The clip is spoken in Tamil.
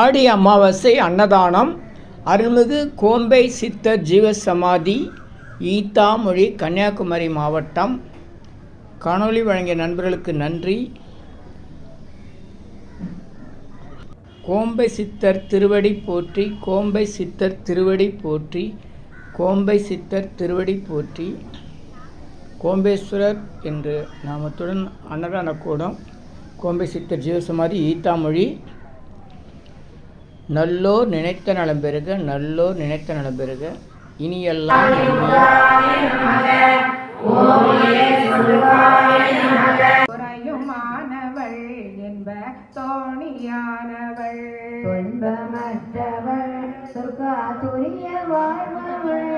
ஆடி அமாவாசை அன்னதானம் அருள்மிகு கோம்பை சித்தர் ஜீவசமாதி ஈத்தாமொழி கன்னியாகுமரி மாவட்டம். காணொளி வழங்கிய நண்பர்களுக்கு நன்றி. கோம்பை சித்தர் திருவடி போற்றி, கோம்பை சித்தர் திருவடி போற்றி, கோம்பை சித்தர் திருவடி போற்றி. கோம்பேஸ்வரர் என்று நாமத்துடன் அன்னதான கூடம், கோம்பை சித்தர் ஜீவசமாதி ஈத்தாமொழி. நல்லோர் நினைத்த நலம் பெறுக, நல்லோர் நினைத்த நலம் பெறுக. இனியெல்லாம் குறையுமானவள் என்ப தோணியானவள், துன்பமற்றவள் சொர்க்காதுரிய வாழ்பவள்,